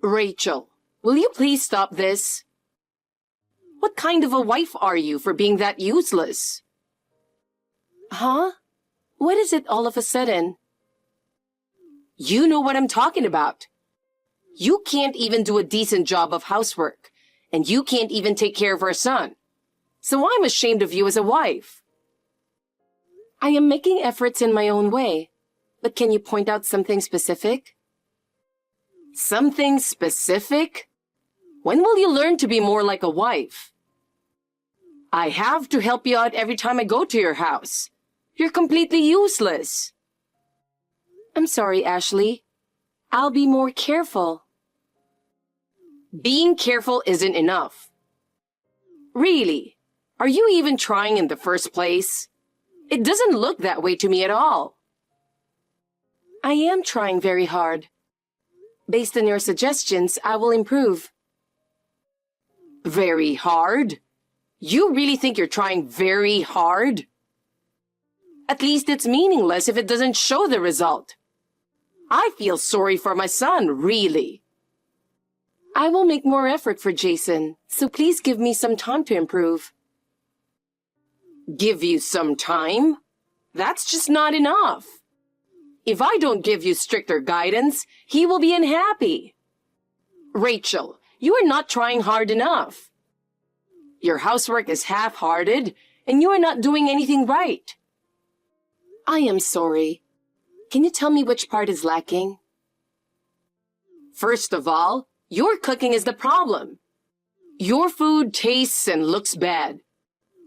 Rachel, will you please stop this? What kind of a wife are you for being that useless? Huh? What is it all of a sudden? You know what I'm talking about. You can't even do a decent job of housework, and you can't even take care of our son. So I'm ashamed of you as a wife. I am making efforts in my own way, but can you point out something specific? Something specific? When will you learn to be more like a wife? I have to help you out every time I go to your house. You're completely useless. I'm sorry, Ashley. I'll be more careful. Being careful isn't enough. Really? Are you even trying in the first place? It doesn't look that way to me at all. I am trying very hard. Based on your suggestions, I will improve. Very hard? You really think you're trying very hard? At least it's meaningless if it doesn't show the result. I feel sorry for my son, really. I will make more effort for Jason, so please give me some time to improve. Give you some time? That's just not enough. If I don't give you stricter guidance, he will be unhappy. Rachel, you are not trying hard enough. Your housework is half-hearted, and you are not doing anything right. I am sorry. Can you tell me which part is lacking? First of all, your cooking is the problem. Your food tastes and looks bad.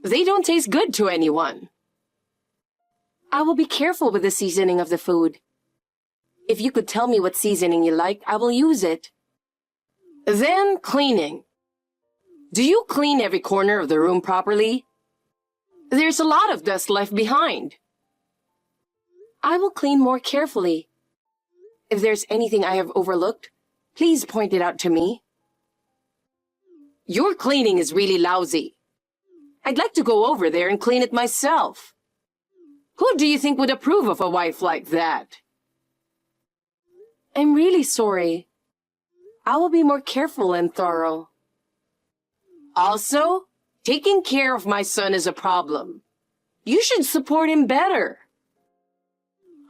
They don't taste good to anyone. I will be careful with the seasoning of the food. If you could tell me what seasoning you like, I will use it. Then cleaning. Do you clean every corner of the room properly? There's a lot of dust left behind. I will clean more carefully. If there's anything I have overlooked, please point it out to me. Your cleaning is really lousy. I'd like to go over there and clean it myself. Who do you think would approve of a wife like that? I'm really sorry. I will be more careful and thorough. Also, taking care of my son is a problem. You should support him better.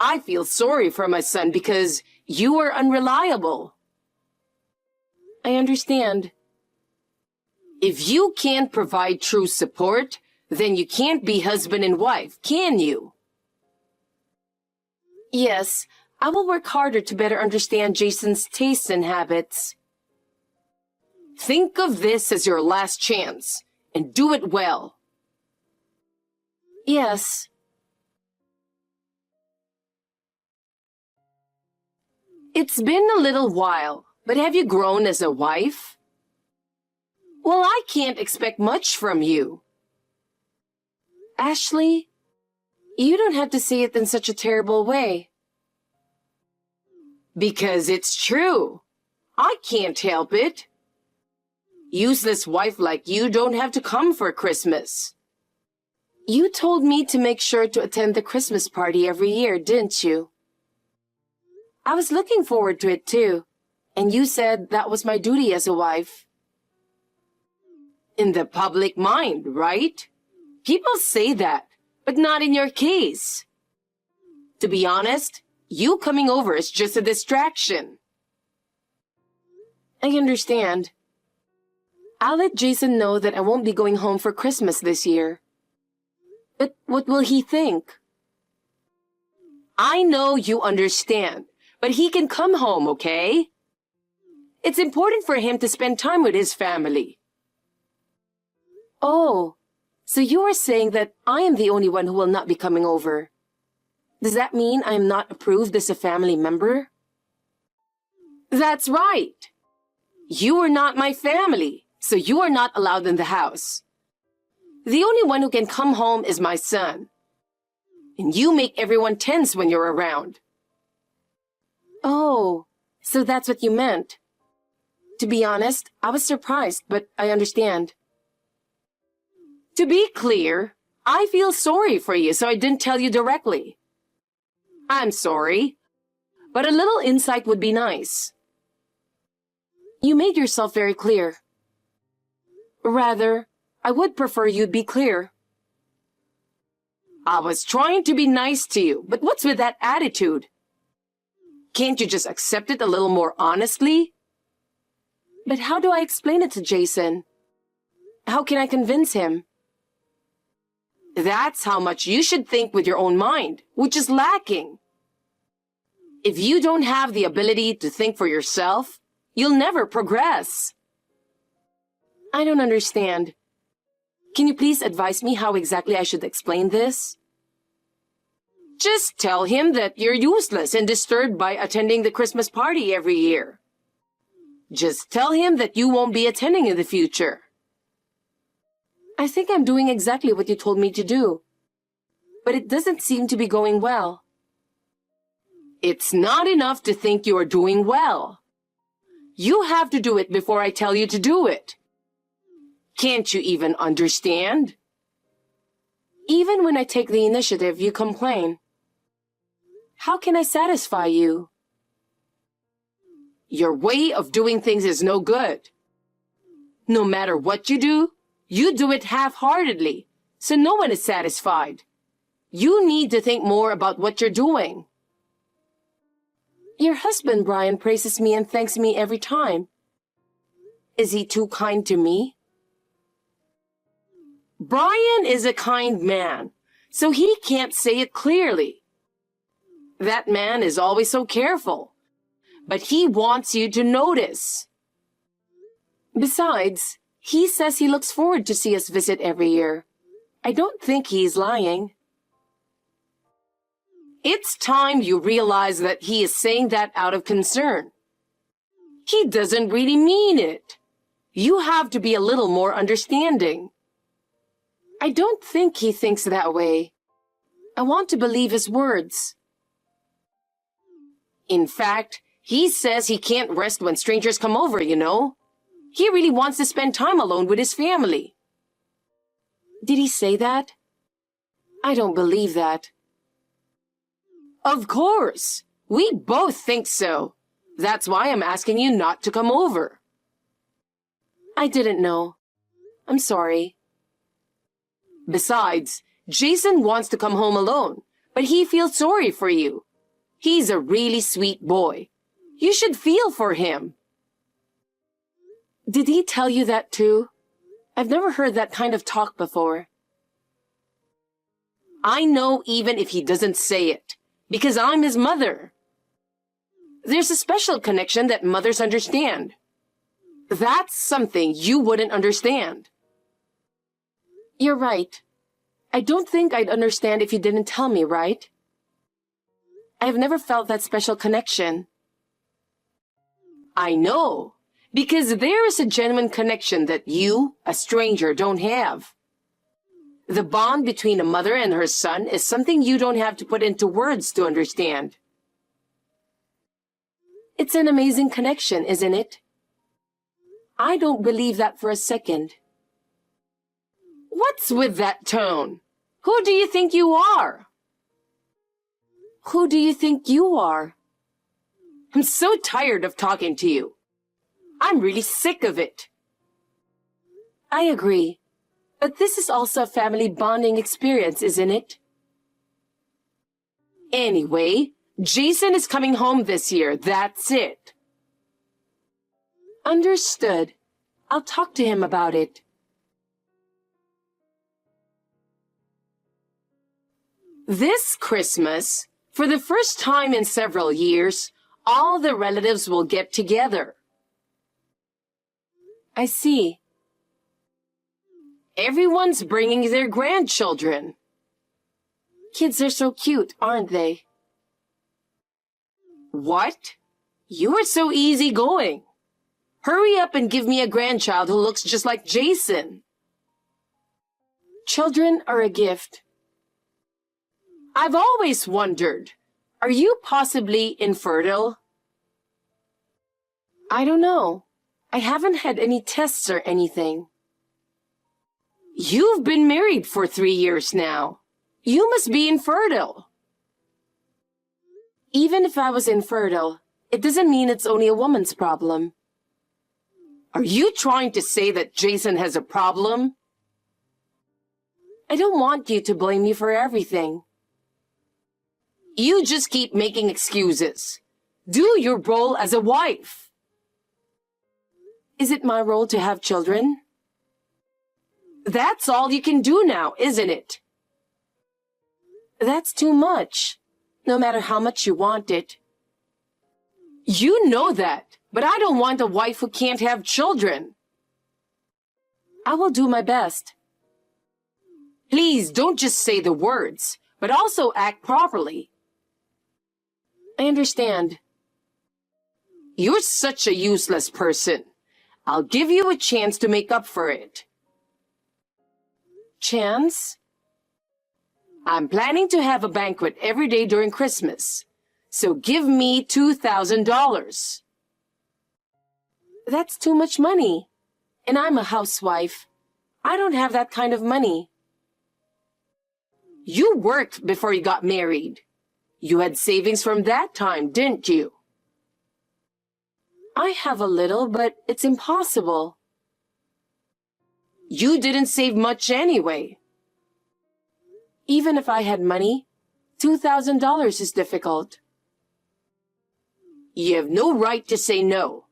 I feel sorry for my son because you are unreliable. I understand. If you can't provide true support, then you can't be husband and wife, can you? Yes, I will work harder to better understand Jason's tastes and habits. Think of this as your last chance, and do it well. Yes. It's been a little while, but have you grown as a wife? Well, I can't expect much from you. Ashley, you don't have to say it in such a terrible way. Because it's true. I can't help it. Useless wife like you don't have to come for Christmas. You told me to make sure to attend the Christmas party every year, didn't you? I was looking forward to it too, and you said that was my duty as a wife. In the public mind, right? People say that, but not in your case. To be honest, you coming over is just a distraction. I understand. I'll let Jason know that I won't be going home for Christmas this year. But what will he think? I know you understand, but he can come home, okay? It's important for him to spend time with his family. Oh, so you are saying that I am the only one who will not be coming over. Does that mean I am not approved as a family member? That's right. You are not my family, so you are not allowed in the house. The only one who can come home is my son. And you make everyone tense when you're around. Oh, so that's what you meant. To be honest, I was surprised, but I understand. To be clear, I feel sorry for you, so I didn't tell you directly. I'm sorry, but a little insight would be nice. You made yourself very clear. Rather, I would prefer you'd be clear. I was trying to be nice to you, but what's with that attitude? Can't you just accept it a little more honestly? But how do I explain it to Jason? How can I convince him? That's how much you should think with your own mind, which is lacking. If you don't have the ability to think for yourself, you'll never progress. I don't understand. Can you please advise me how exactly I should explain this? Just tell him that you're useless and disturbed by attending the Christmas party every year. Just tell him that you won't be attending in the future. I think I'm doing exactly what you told me to do. But it doesn't seem to be going well. It's not enough to think you are doing well. You have to do it before I tell you to do it. Can't you even understand? Even when I take the initiative, you complain. How can I satisfy you? Your way of doing things is no good. No matter what you do it half-heartedly, so no one is satisfied. You need to think more about what you're doing. Your husband, Brian, praises me and thanks me every time. Is he too kind to me? Brian is a kind man, so he can't say it clearly. That man is always so careful, but he wants you to notice. Besides, he says he looks forward to see us visit every year. I don't think he's lying. It's time you realize that he is saying that out of concern. He doesn't really mean it. You have to be a little more understanding. I don't think he thinks that way. I want to believe his words. In fact, he says he can't rest when strangers come over, you know. He really wants to spend time alone with his family. Did he say that? I don't believe that. Of course. We both think so. That's why I'm asking you not to come over. I didn't know. I'm sorry. Besides, Jason wants to come home alone, but he feels sorry for you. He's a really sweet boy. You should feel for him. Did he tell you that too? I've never heard that kind of talk before. I know even if he doesn't say it, because I'm his mother. There's a special connection that mothers understand. That's something you wouldn't understand. You're right. I don't think I'd understand if you didn't tell me, right? I've never felt that special connection. I know, because there is a genuine connection that you, a stranger, don't have. The bond between a mother and her son is something you don't have to put into words to understand. It's an amazing connection, isn't it? I don't believe that for a second. What's with that tone? Who do you think you are? Who do you think you are? I'm so tired of talking to you. I'm really sick of it. I agree. But this is also a family bonding experience, isn't it? Anyway, Jason is coming home this year. That's it. Understood. I'll talk to him about it. This Christmas, for the first time in several years, all the relatives will get together. I see. Everyone's bringing their grandchildren. Kids are so cute, aren't they? What? You are so easygoing. Hurry up and give me a grandchild who looks just like Jason. Children are a gift. I've always wondered, are you possibly infertile? I don't know. I haven't had any tests or anything. You've been married for 3 years now. You must be infertile. Even if I was infertile, it doesn't mean it's only a woman's problem. Are you trying to say that Jason has a problem? I don't want you to blame me for everything. You just keep making excuses. Do your role as a wife. Is it my role to have children? That's all you can do now, isn't it? That's too much, no matter how much you want it. You know that, but I don't want a wife who can't have children. I will do my best. Please don't just say the words, but also act properly. I understand. You're such a useless person. I'll give you a chance to make up for it. Chance? I'm planning to have a banquet every day during Christmas, so give me $2,000. That's too much money, and I'm a housewife. I don't have that kind of money. You worked before you got married. You had savings from that time, didn't you? I have a little, but it's impossible. You didn't save much anyway. Even if I had money, $2,000 is difficult. You have no right to say no.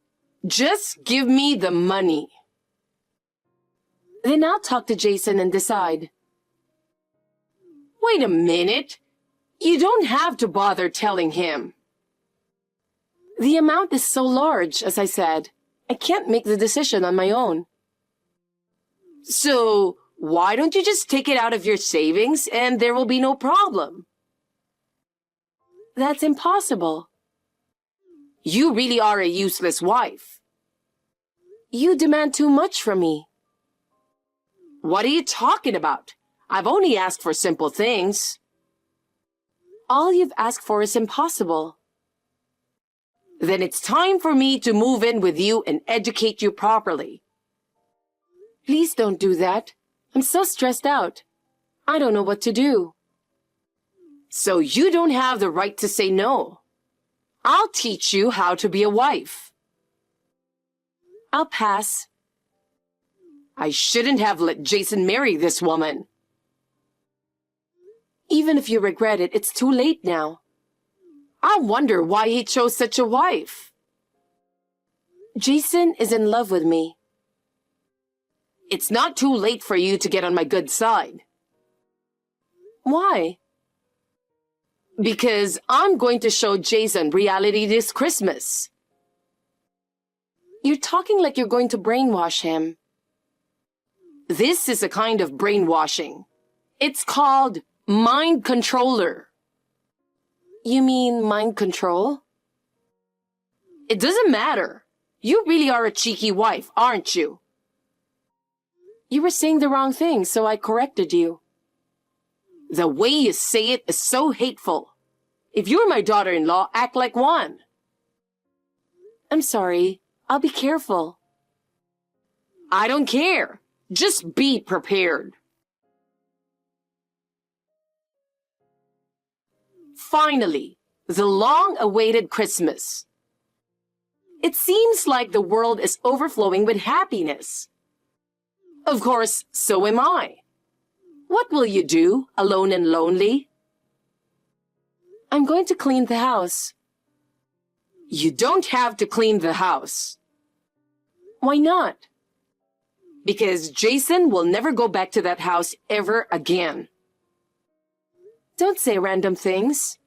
Just give me the money. Then I'll talk to Jason and decide. Wait a minute. You don't have to bother telling him. The amount is so large, as I said. I can't make the decision on my own. So, why don't you just take it out of your savings and there will be no problem? That's impossible. You really are a useless wife. You demand too much from me. What are you talking about? I've only asked for simple things. All you've asked for is impossible. Then it's time for me to move in with you and educate you properly. Please don't do that. I'm so stressed out. I don't know what to do. So you don't have the right to say no. I'll teach you how to be a wife. I'll pass. I shouldn't have let Jason marry this woman. Even if you regret it, it's too late now. I wonder why he chose such a wife. Jason is in love with me. It's not too late for you to get on my good side. Why? Because I'm going to show Jason reality this Christmas. You're talking like you're going to brainwash him. This is a kind of brainwashing. It's called mind controller. You mean mind control? It doesn't matter. You really are a cheeky wife, aren't you? You were saying the wrong thing, so I corrected you. The way you say it is so hateful. If you're my daughter-in-law, act like one. I'm sorry. I'll be careful. I don't care. Just be prepared. Finally, the long-awaited Christmas. It seems like the world is overflowing with happiness. Of course, so am I. What will you do, alone and lonely? I'm going to clean the house. You don't have to clean the house. Why not? Because Jason will never go back to that house ever again. Don't say random things.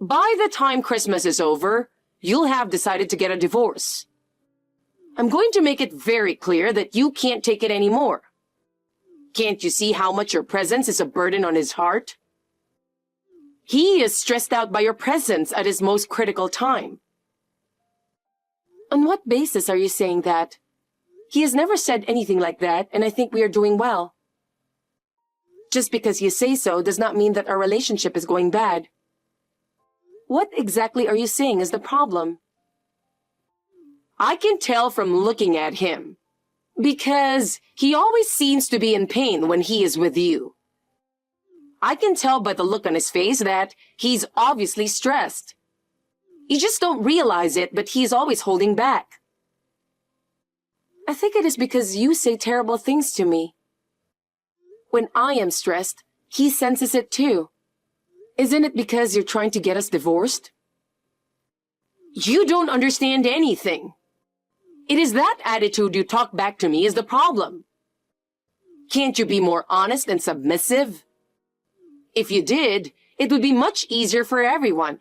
By the time Christmas is over, you'll have decided to get a divorce. I'm going to make it very clear that you can't take it anymore. Can't you see how much your presence is a burden on his heart? He is stressed out by your presence at his most critical time. On what basis are you saying that? He has never said anything like that, and I think we are doing well. Just because you say so does not mean that our relationship is going bad. What exactly are you saying is the problem? I can tell from looking at him, because he always seems to be in pain when he is with you. I can tell by the look on his face that he's obviously stressed. You just don't realize it, but he's always holding back. I think it is because you say terrible things to me. When I am stressed, he senses it too. Isn't it because you're trying to get us divorced? You don't understand anything. It is that attitude you talk back to me is the problem. Can't you be more honest and submissive? If you did, it would be much easier for everyone.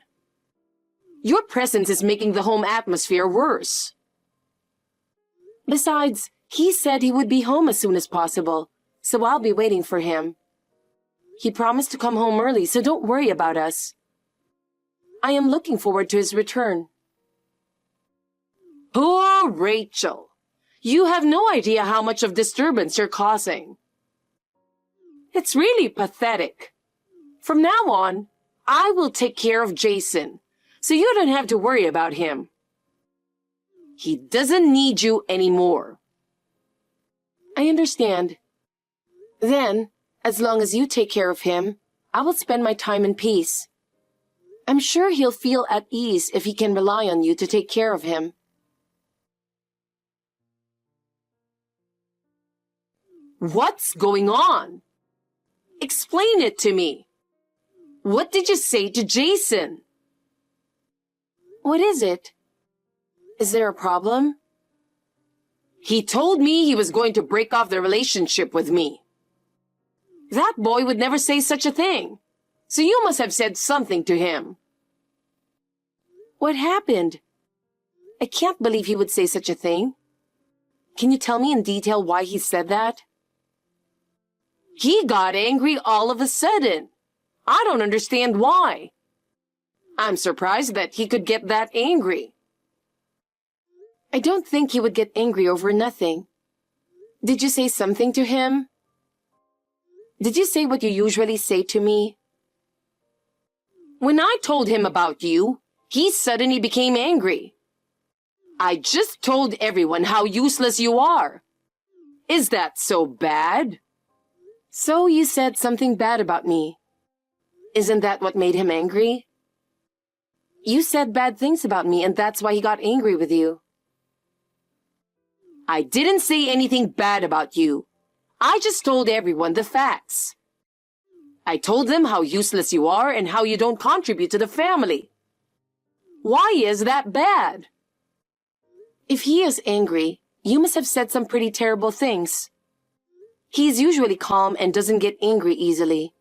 Your presence is making the home atmosphere worse. Besides, he said he would be home as soon as possible, so I'll be waiting for him. He promised to come home early, so don't worry about us. I am looking forward to his return. Poor Rachel. You have no idea how much of disturbance you're causing. It's really pathetic. From now on, I will take care of Jason, so you don't have to worry about him. He doesn't need you anymore. I understand. Then, as long as you take care of him, I will spend my time in peace. I'm sure he'll feel at ease if he can rely on you to take care of him. What's going on? Explain it to me. What did you say to Jason? What is it? Is there a problem? He told me he was going to break off the relationship with me. That boy would never say such a thing, so you must have said something to him. What happened? I can't believe he would say such a thing. Can you tell me in detail why he said that? He got angry all of a sudden. I don't understand why. I'm surprised that he could get that angry. I don't think he would get angry over nothing. Did you say something to him? Did you say what you usually say to me? When I told him about you, he suddenly became angry. I just told everyone how useless you are. Is that so bad? So you said something bad about me. Isn't that what made him angry? You said bad things about me, and that's why he got angry with you. I didn't say anything bad about you. I just told everyone the facts. I told them how useless you are and how you don't contribute to the family. Why is that bad? If he is angry, you must have said some pretty terrible things. He's usually calm and doesn't get angry easily.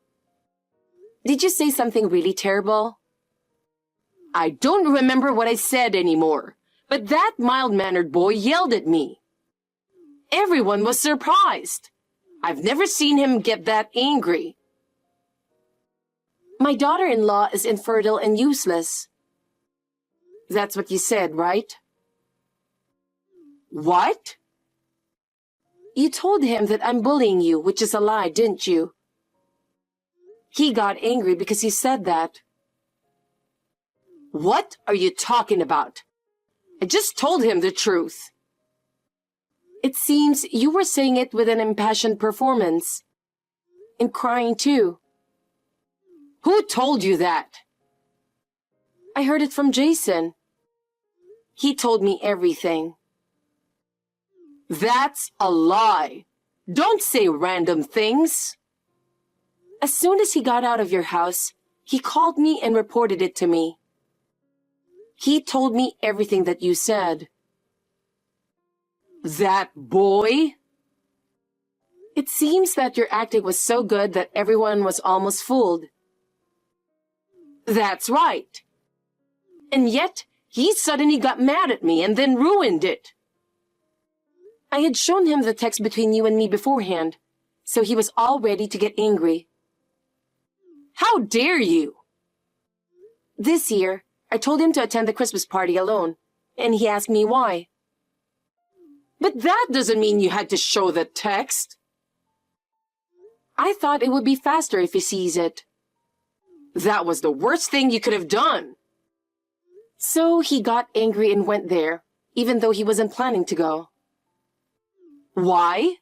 Did you say something really terrible? I don't remember what I said anymore, but that mild-mannered boy yelled at me. Everyone was surprised. I've never seen him get that angry. My daughter-in-law is infertile and useless. That's what you said, right? What? You told him that I'm bullying you, which is a lie, didn't you? He got angry because you said that. What are you talking about? I just told him the truth. It seems you were saying it with an impassioned performance. And crying too. Who told you that? I heard it from Jason. He told me everything. That's a lie. Don't say random things. As soon as he got out of your house, he called me and reported it to me. He told me everything that you said. That boy? It seems that your acting was so good that everyone was almost fooled. That's right. And yet, he suddenly got mad at me and then ruined it. I had shown him the text between you and me beforehand, so he was all ready to get angry. How dare you? This year, I told him to attend the Christmas party alone, and he asked me why. But that doesn't mean you had to show the text. I thought it would be faster if he sees it. That was the worst thing you could have done. So he got angry and went there, even though he wasn't planning to go. Why?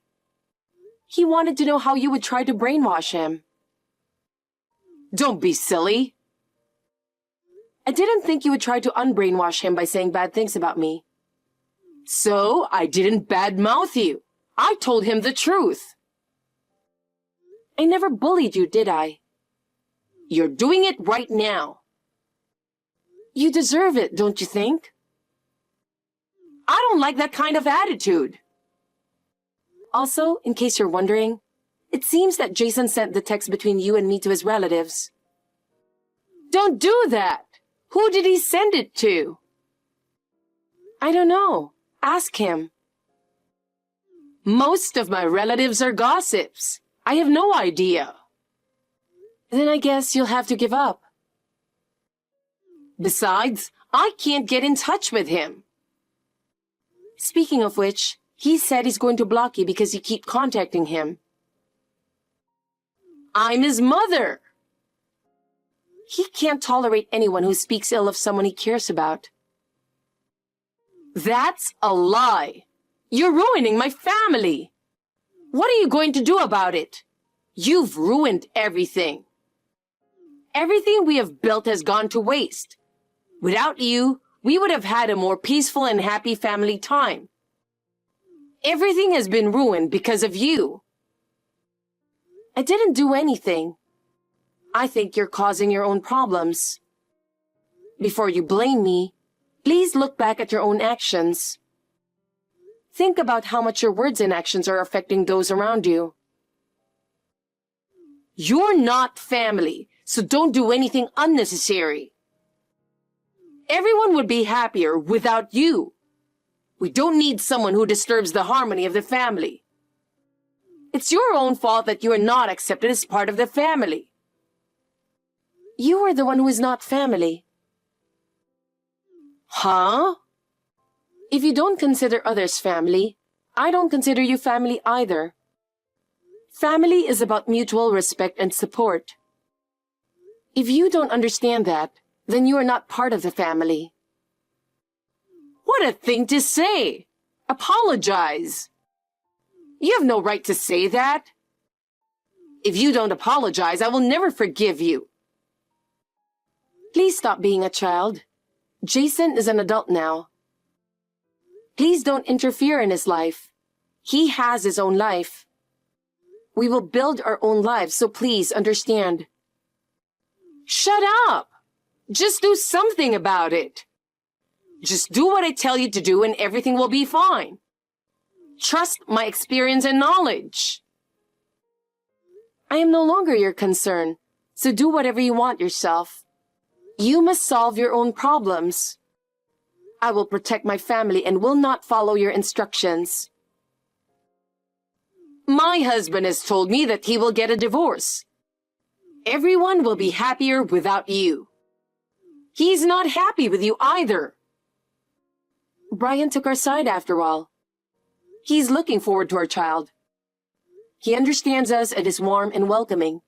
He wanted to know how you would try to brainwash him. Don't be silly. I didn't think you would try to unbrainwash him by saying bad things about me. So I didn't badmouth you. I told him the truth. I never bullied you, did I? You're doing it right now. You deserve it, don't you think? I don't like that kind of attitude. Also, in case you're wondering, it seems that Jason sent the text between you and me to his relatives. Don't do that! Who did he send it to? I don't know. Ask him. Most of my relatives are gossips. I have no idea. Then I guess you'll have to give up. Besides, I can't get in touch with him. Speaking of which, he said he's going to block you because you keep contacting him. I'm his mother. He can't tolerate anyone who speaks ill of someone he cares about. That's a lie. You're ruining my family. What are you going to do about it? You've ruined everything. Everything we have built has gone to waste. Without you, we would have had a more peaceful and happy family time. Everything has been ruined because of you. I didn't do anything. I think you're causing your own problems. Before you blame me, please look back at your own actions. Think about how much your words and actions are affecting those around you. You're not family, so don't do anything unnecessary. Everyone would be happier without you. We don't need someone who disturbs the harmony of the family. It's your own fault that you are not accepted as part of the family. You are the one who is not family. Huh? If you don't consider others family, I don't consider you family either. Family is about mutual respect and support. If you don't understand that, then you are not part of the family. What a thing to say! Apologize! You have no right to say that. If you don't apologize, I will never forgive you. Please stop being a child. Jason is an adult now. Please don't interfere in his life. He has his own life. We will build our own lives, so please understand. Shut up! Just do something about it. Just do what I tell you to do and everything will be fine. Trust my experience and knowledge. I am no longer your concern, so do whatever you want yourself. You must solve your own problems. I will protect my family and will not follow your instructions. My husband has told me that he will get a divorce. Everyone will be happier without you. He's not happy with you either. Brian took our side after all. He's looking forward to our child. He understands us and is warm and welcoming.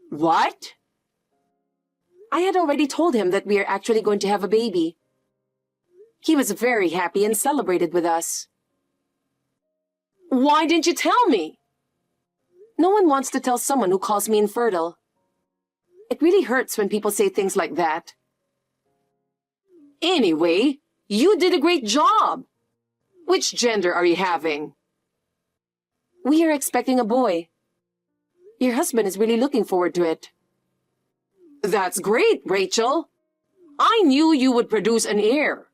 What? I had already told him that we are actually going to have a baby. He was very happy and celebrated with us. Why didn't you tell me? No one wants to tell someone who calls me infertile. It really hurts when people say things like that. Anyway, you did a great job. Which gender are you having? We are expecting a boy. Your husband is really looking forward to it. That's great, Rachel. I knew you would produce an heir.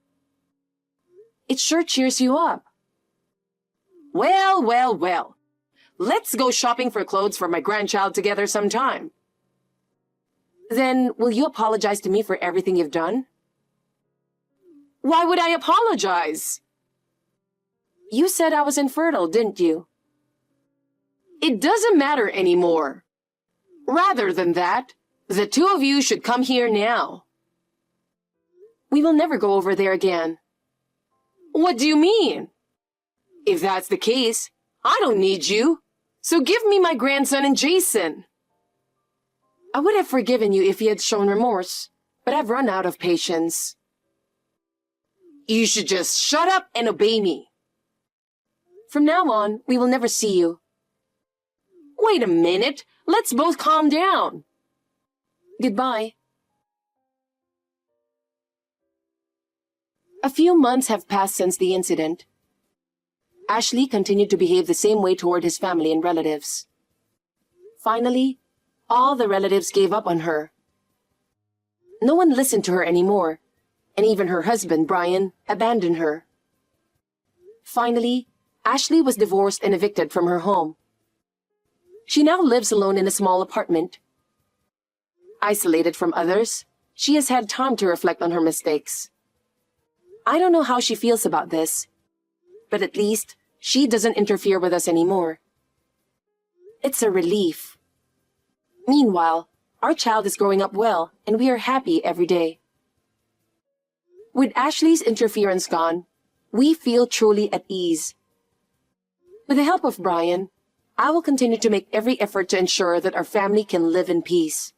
It sure cheers you up. Well, well, well. Let's go shopping for clothes for my grandchild together sometime. Then, will you apologize to me for everything you've done? Why would I apologize? You said I was infertile, didn't you? It doesn't matter anymore. Rather than that, the two of you should come here now. We will never go over there again. What do you mean? If that's the case, I don't need you. So give me my grandson and Jason. I would have forgiven you if you had shown remorse, but I've run out of patience. You should just shut up and obey me. From now on, we will never see you. Wait a minute. Let's both calm down. Goodbye. A few months have passed since the incident. Ashley continued to behave the same way toward his family and relatives. Finally, all the relatives gave up on her. No one listened to her anymore, and even her husband, Brian, abandoned her. Finally, Ashley was divorced and evicted from her home. She now lives alone in a small apartment. Isolated from others, she has had time to reflect on her mistakes. I don't know how she feels about this, but at least she doesn't interfere with us anymore. It's a relief. Meanwhile, our child is growing up well, and we are happy every day. With Ashley's interference gone, we feel truly at ease. With the help of Brian, I will continue to make every effort to ensure that our family can live in peace.